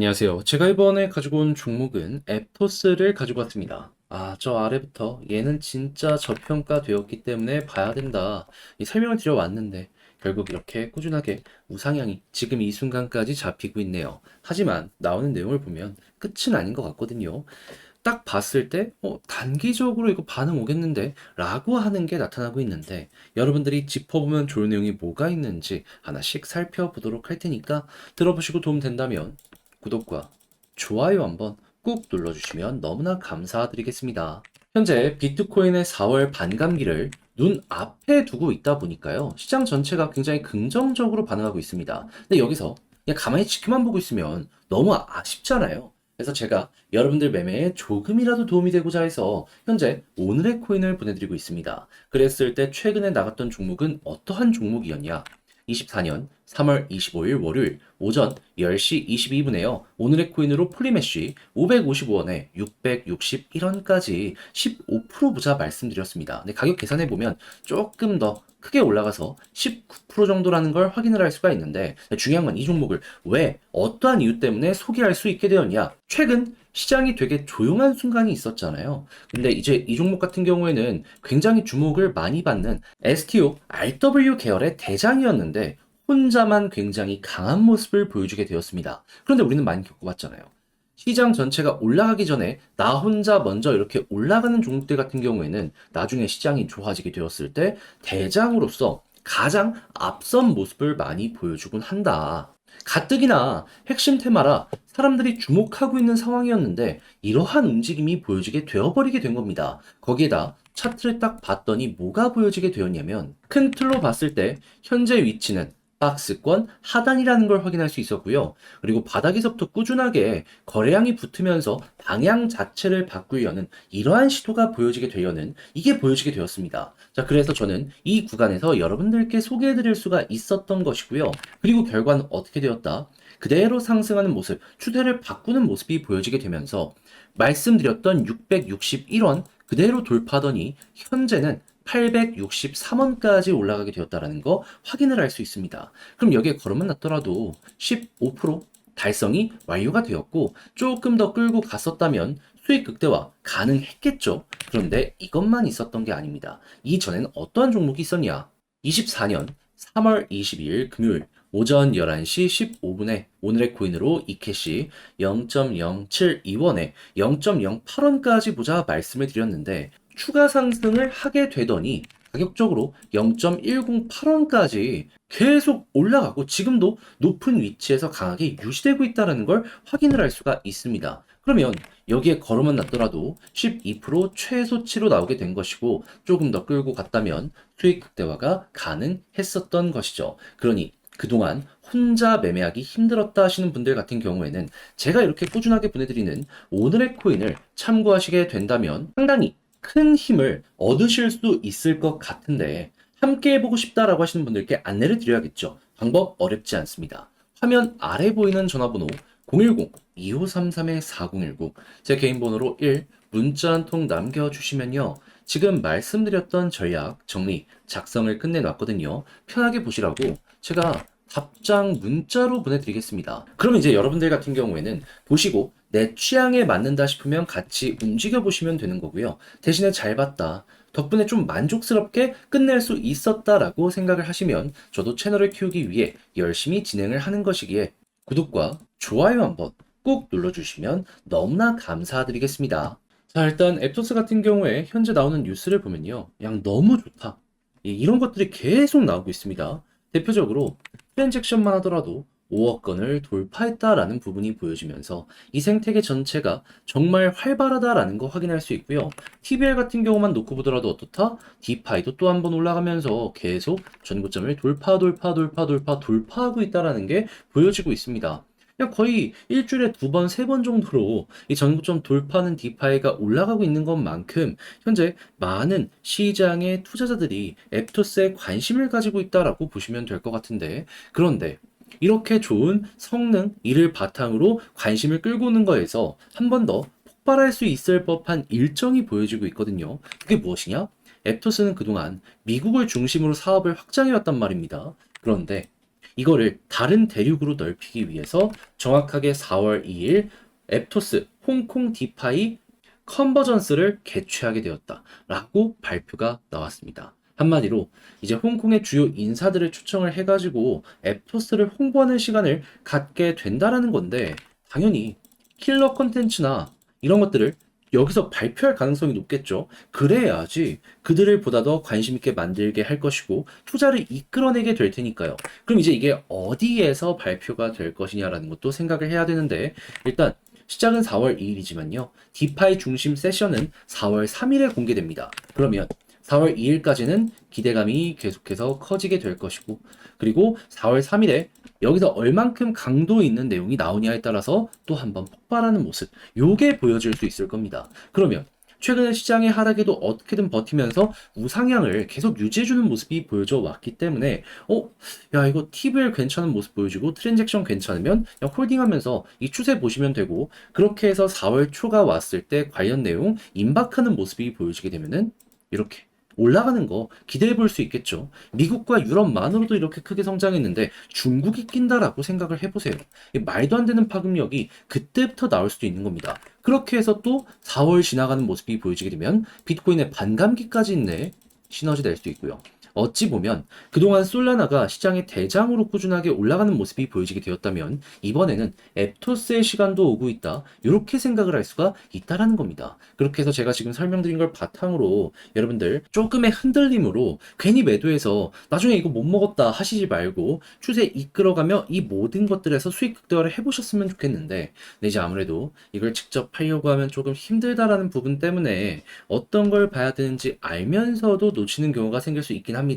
안녕하세요. 제가 이번에 가지고 온 종목은 앱토스를 가지고 왔습니다. 저 아래부터 얘는 진짜 저평가되었기 때문에 봐야 된다. 이 설명을 드려왔는데 결국 이렇게 꾸준하게 우상향이 지금 이 순간까지 잡히고 있네요. 하지만 나오는 내용을 보면 끝은 아닌 것 같거든요. 딱 봤을 때, 단기적으로 이거 반응 오겠는데? 라고 하는 게 나타나고 있는데, 여러분들이 짚어보면 좋은 내용이 뭐가 있는지 하나씩 살펴보도록 할 테니까 들어보시고 도움 된다면 구독과 좋아요 한번 꾹 눌러주시면 너무나 감사드리겠습니다. 현재 비트코인의 4월 반감기를 눈 앞에 두고 있다 보니까요. 시장 전체가 굉장히 긍정적으로 반응하고 있습니다. 근데 여기서 그냥 가만히 지켜만 보고 있으면 너무 아쉽잖아요. 그래서 제가 여러분들 매매에 조금이라도 도움이 되고자 해서 현재 오늘의 코인을 보내드리고 있습니다. 그랬을 때 최근에 나갔던 종목은 어떠한 종목이었냐? 24년 3월 25일 월요일 오전 10시 22분에요. 오늘의 코인으로 플리메쉬 555원에 661원까지 15% 부자 말씀드렸습니다. 근데 가격 계산해보면 조금 더 크게 올라가서 19% 정도라는 걸 확인을 할 수가 있는데 중요한 건 이 종목을 왜 어떠한 이유 때문에 소개할 수 있게 되었냐? 최근 시장이 되게 조용한 순간이 있었잖아요. 근데 이제 이 종목 같은 경우에는 굉장히 주목을 많이 받는 STO, RW 계열의 대장이었는데 혼자만 굉장히 강한 모습을 보여주게 되었습니다. 그런데 우리는 많이 겪어봤잖아요. 시장 전체가 올라가기 전에 나 혼자 먼저 이렇게 올라가는 종목들 같은 경우에는 나중에 시장이 좋아지게 되었을 때 대장으로서 가장 앞선 모습을 많이 보여주곤 한다. 가뜩이나 핵심 테마라 사람들이 주목하고 있는 상황이었는데 이러한 움직임이 보여지게 되어버리게 된 겁니다. 거기에다 차트를 딱 봤더니 뭐가 보여지게 되었냐면 큰 틀로 봤을 때 현재 위치는 박스권 하단이라는 걸 확인할 수 있었고요. 그리고 바닥에서부터 꾸준하게 거래량이 붙으면서 방향 자체를 바꾸려는 이러한 시도가 보여지게 되려는 이게 보여지게 되었습니다. 자, 그래서 저는 이 구간에서 여러분들께 소개해 드릴 수가 있었던 것이고요. 그리고 결과는 어떻게 되었다? 그대로 상승하는 모습, 추세를 바꾸는 모습이 보여지게 되면서 말씀드렸던 661원 그대로 돌파하더니 현재는 863원까지 올라가게 되었다는 거 확인을 할 수 있습니다. 그럼 여기에 걸음만 났더라도 15% 달성이 완료가 되었고 조금 더 끌고 갔었다면 수익 극대화 가능했겠죠. 그런데 이것만 있었던 게 아닙니다. 이전에는 어떠한 종목이 있었냐? 24년 3월 22일 금요일 오전 11시 15분에 오늘의 코인으로 이캐시 0.072원에 0.08원까지 보자 말씀을 드렸는데 추가 상승을 하게 되더니 가격적으로 0.108원까지 계속 올라가고 지금도 높은 위치에서 강하게 유지되고 있다는 걸 확인을 할 수가 있습니다. 그러면 여기에 걸음은 났더라도 12% 최소치로 나오게 된 것이고 조금 더 끌고 갔다면 수익 극대화가 가능했었던 것이죠. 그러니 그동안 혼자 매매하기 힘들었다 하시는 분들 같은 경우에는 제가 이렇게 꾸준하게 보내드리는 오늘의 코인을 참고하시게 된다면 상당히 큰 힘을 얻으실 수 있을 것 같은데 함께 해보고 싶다라고 하시는 분들께 안내를 드려야겠죠. 방법 어렵지 않습니다. 화면 아래 보이는 전화번호 010-2533-4019 제 개인 번호로 1 문자 한 통 남겨주시면요. 지금 말씀드렸던 전략 정리 작성을 끝내놨거든요. 편하게 보시라고 제가 답장 문자로 보내드리겠습니다. 그럼 이제 여러분들 같은 경우에는 보시고 내 취향에 맞는다 싶으면 같이 움직여 보시면 되는 거고요. 대신에 잘 봤다. 덕분에 좀 만족스럽게 끝낼 수 있었다라고 생각을 하시면 저도 채널을 키우기 위해 열심히 진행을 하는 것이기에 구독과 좋아요 한번 꼭 눌러주시면 너무나 감사드리겠습니다. 자, 일단 앱토스 같은 경우에 현재 나오는 뉴스를 보면요. 그냥 너무 좋다. 이런 것들이 계속 나오고 있습니다. 대표적으로 트랜잭션만 하더라도 5억 건을 돌파했다라는 부분이 보여지면서 이 생태계 전체가 정말 활발하다라는 거 확인할 수 있고요. TBL 같은 경우만 놓고 보더라도 어떻다? 디파이도 또 한 번 올라가면서 계속 전고점을 돌파하고 있다라는 게 보여지고 있습니다. 그냥 거의 일주일에 두 번, 세 번 정도로 이 전고점 돌파하는 디파이가 올라가고 있는 것만큼 현재 많은 시장의 투자자들이 앱토스에 관심을 가지고 있다라고 보시면 될 것 같은데 그런데 이렇게 좋은 성능, 이를 바탕으로 관심을 끌고 오는 거에서 한 번 더 폭발할 수 있을 법한 일정이 보여지고 있거든요. 그게 무엇이냐? 앱토스는 그동안 미국을 중심으로 사업을 확장해왔단 말입니다. 그런데 이거를 다른 대륙으로 넓히기 위해서 정확하게 4월 2일 앱토스 홍콩 디파이 컨버전스를 개최하게 되었다라고 발표가 나왔습니다. 한마디로 이제 홍콩의 주요 인사들을 초청을 해가지고 앱토스를 홍보하는 시간을 갖게 된다라는 건데 당연히 킬러 콘텐츠나 이런 것들을 여기서 발표할 가능성이 높겠죠. 그래야지 그들을 보다 더 관심 있게 만들게 할 것이고 투자를 이끌어내게 될 테니까요. 그럼 이제 이게 어디에서 발표가 될 것이냐라는 것도 생각을 해야 되는데 일단 시작은 4월 2일이지만요. 디파이 중심 세션은 4월 3일에 공개됩니다. 그러면 4월 2일까지는 기대감이 계속해서 커지게 될 것이고 그리고 4월 3일에 여기서 얼만큼 강도 있는 내용이 나오냐에 따라서 또 한번 폭발하는 모습 요게 보여질 수 있을 겁니다. 그러면 최근에 시장의 하락에도 어떻게든 버티면서 우상향을 계속 유지해주는 모습이 보여져 왔기 때문에 야 이거 TVL 괜찮은 모습 보여주고 트랜잭션 괜찮으면 그냥 홀딩하면서 이 추세 보시면 되고 그렇게 해서 4월 초가 왔을 때 관련 내용 임박하는 모습이 보여지게 되면은 이렇게 올라가는 거 기대해 볼 수 있겠죠. 미국과 유럽만으로도 이렇게 크게 성장했는데 중국이 낀다라고 생각을 해보세요. 이 말도 안 되는 파급력이 그때부터 나올 수도 있는 겁니다. 그렇게 해서 또 4월 지나가는 모습이 보여지게 되면 비트코인의 반감기까지 있네 시너지 될 수 있고요. 어찌 보면 그동안 솔라나가 시장의 대장으로 꾸준하게 올라가는 모습이 보여지게 되었다면 이번에는 앱토스의 시간도 오고 있다. 이렇게 생각을 할 수가 있다라는 겁니다. 그렇게 해서 제가 지금 설명드린 걸 바탕으로 여러분들 조금의 흔들림으로 괜히 매도해서 나중에 이거 못 먹었다 하시지 말고 추세 이끌어가며 이 모든 것들에서 수익 극대화를 해보셨으면 좋겠는데 이제 아무래도 이걸 직접 하려고 하면 조금 힘들다라는 부분 때문에 어떤 걸 봐야 되는지 알면서도 놓치는 경우가 생길 수 있긴 합니다.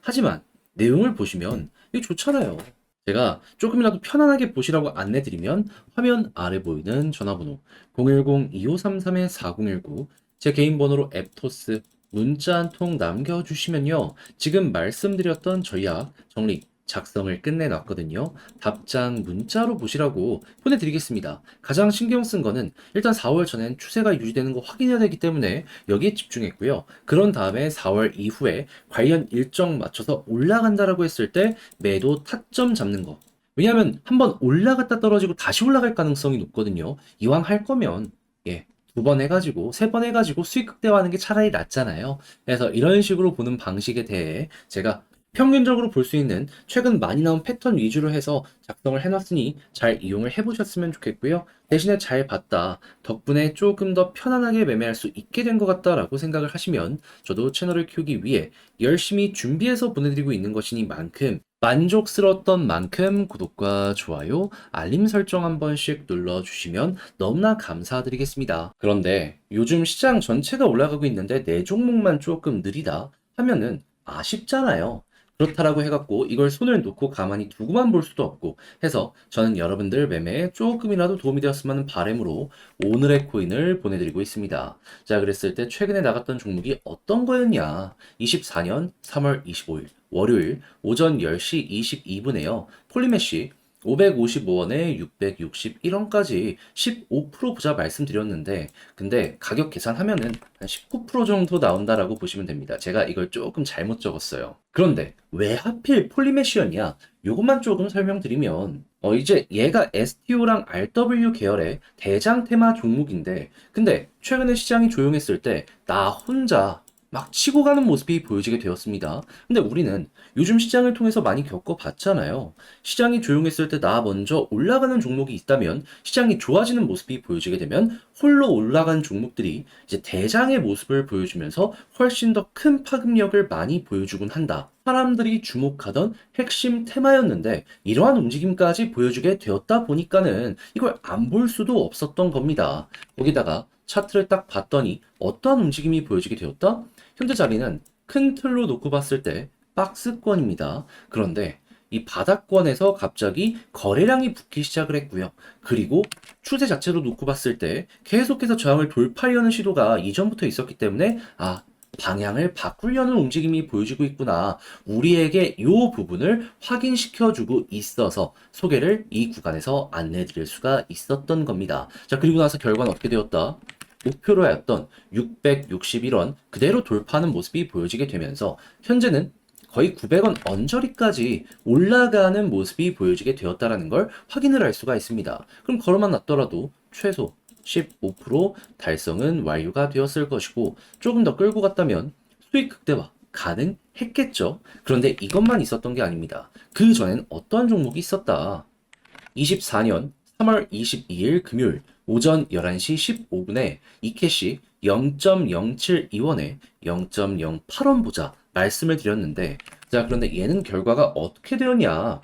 하지만 내용을 보시면 이게 좋잖아요. 제가 조금이라도 편안하게 보시라고 안내드리면 화면 아래 보이는 전화번호 010-2533-4019 제 개인 번호로 앱토스 문자 한 통 남겨주시면요. 지금 말씀드렸던 전략 정리 작성을 끝내놨거든요. 답장 문자로 보시라고 보내드리겠습니다. 가장 신경 쓴 거는 일단 4월 전엔 추세가 유지되는 거 확인해야 되기 때문에 여기에 집중했고요. 그런 다음에 4월 이후에 관련 일정 맞춰서 올라간다라고 했을 때 매도 타점 잡는 거. 왜냐하면 한번 올라갔다 떨어지고 다시 올라갈 가능성이 높거든요. 이왕 할 거면 예, 2번 해가지고 3번 해가지고 수익 극대화하는 게 차라리 낫잖아요. 그래서 이런 식으로 보는 방식에 대해 제가 평균적으로 볼 수 있는 최근 많이 나온 패턴 위주로 해서 작성을 해놨으니 잘 이용을 해보셨으면 좋겠고요. 대신에 잘 봤다. 덕분에 조금 더 편안하게 매매할 수 있게 된 것 같다라고 생각을 하시면 저도 채널을 키우기 위해 열심히 준비해서 보내드리고 있는 것이니만큼 만족스러웠던 만큼 구독과 좋아요, 알림 설정 한 번씩 눌러주시면 너무나 감사드리겠습니다. 그런데 요즘 시장 전체가 올라가고 있는데 내 종목만 조금 느리다 하면은 아쉽잖아요. 그렇다라고 해갖고 이걸 손을 놓고 가만히 두고만 볼 수도 없고 해서 저는 여러분들 매매에 조금이라도 도움이 되었으면 하는 바람으로 오늘의 코인을 보내드리고 있습니다. 자, 그랬을 때 최근에 나갔던 종목이 어떤 거였냐? 24년 3월 25일 월요일 오전 10시 22분에요. 폴리메쉬 555원에 661원까지 15% 보자 말씀드렸는데 근데 가격 계산하면은 한 19% 정도 나온다라고 보시면 됩니다. 제가 이걸 조금 잘못 적었어요. 그런데 왜 하필 폴리메쉬였냐? 요것만 조금 설명드리면 이제 얘가 STO랑 RW 계열의 대장 테마 종목인데 근데 최근에 시장이 조용했을 때 나 혼자 막 치고 가는 모습이 보여지게 되었습니다. 근데 우리는 요즘 시장을 통해서 많이 겪어봤잖아요. 시장이 조용했을 때 나 먼저 올라가는 종목이 있다면 시장이 좋아지는 모습이 보여지게 되면 홀로 올라간 종목들이 이제 대장의 모습을 보여주면서 훨씬 더 큰 파급력을 많이 보여주곤 한다. 사람들이 주목하던 핵심 테마였는데 이러한 움직임까지 보여주게 되었다 보니까는 이걸 안 볼 수도 없었던 겁니다. 거기다가 차트를 딱 봤더니 어떠한 움직임이 보여지게 되었다? 현재 자리는 큰 틀로 놓고 봤을 때 박스권입니다. 그런데 이 바닥권에서 갑자기 거래량이 붙기 시작을 했고요. 그리고 추세 자체로 놓고 봤을 때 계속해서 저항을 돌파하려는 시도가 이전부터 있었기 때문에 방향을 바꾸려는 움직임이 보여지고 있구나. 우리에게 이 부분을 확인시켜주고 있어서 소개를 이 구간에서 안내드릴 수가 있었던 겁니다. 자, 그리고 나서 결과는 어떻게 되었다? 목표로 하였던 661원 그대로 돌파하는 모습이 보여지게 되면서 현재는 거의 900원 언저리까지 올라가는 모습이 보여지게 되었다라는 걸 확인을 할 수가 있습니다. 그럼 걸어만 놨더라도 최소 15% 달성은 완료가 되었을 것이고 조금 더 끌고 갔다면 수익 극대화 가능했겠죠. 그런데 이것만 있었던 게 아닙니다. 그 전엔 어떠한 종목이 있었다. 24년 3월 22일 금요일 오전 11시 15분에 이캐시 0.072원에 0.08원 보자 말씀을 드렸는데, 자, 그런데 얘는 결과가 어떻게 되었냐?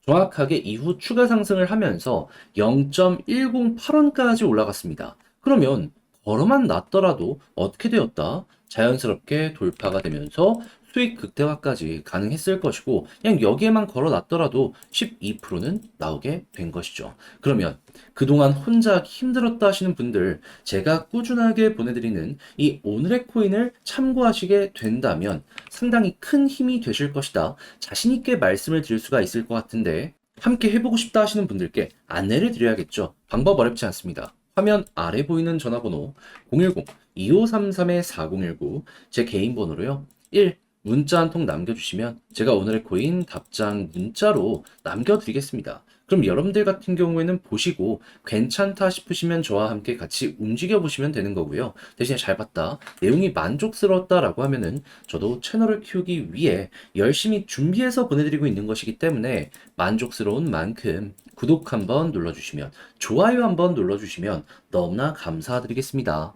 정확하게 이후 추가 상승을 하면서 0.108원까지 올라갔습니다. 그러면 걸어만 놨더라도 어떻게 되었다? 자연스럽게 돌파가 되면서 수익 극대화까지 가능했을 것이고, 그냥 여기에만 걸어 놨더라도 12%는 나오게 된 것이죠. 그러면 그동안 혼자 하기 힘들었다 하시는 분들, 제가 꾸준하게 보내드리는 이 오늘의 코인을 참고하시게 된다면 상당히 큰 힘이 되실 것이다. 자신있게 말씀을 드릴 수가 있을 것 같은데, 함께 해보고 싶다 하시는 분들께 안내를 드려야겠죠. 방법 어렵지 않습니다. 화면 아래 보이는 전화번호 010-2533-4019, 제 개인 번호로요. 1. 문자 한 통 남겨주시면 제가 오늘의 코인 답장 문자로 남겨드리겠습니다. 그럼 여러분들 같은 경우에는 보시고 괜찮다 싶으시면 저와 함께 같이 움직여 보시면 되는 거고요. 대신에 잘 봤다, 내용이 만족스러웠다라고 하면은 저도 채널을 키우기 위해 열심히 준비해서 보내드리고 있는 것이기 때문에 만족스러운 만큼 구독 한번 눌러주시면, 좋아요 한번 눌러주시면 너무나 감사드리겠습니다.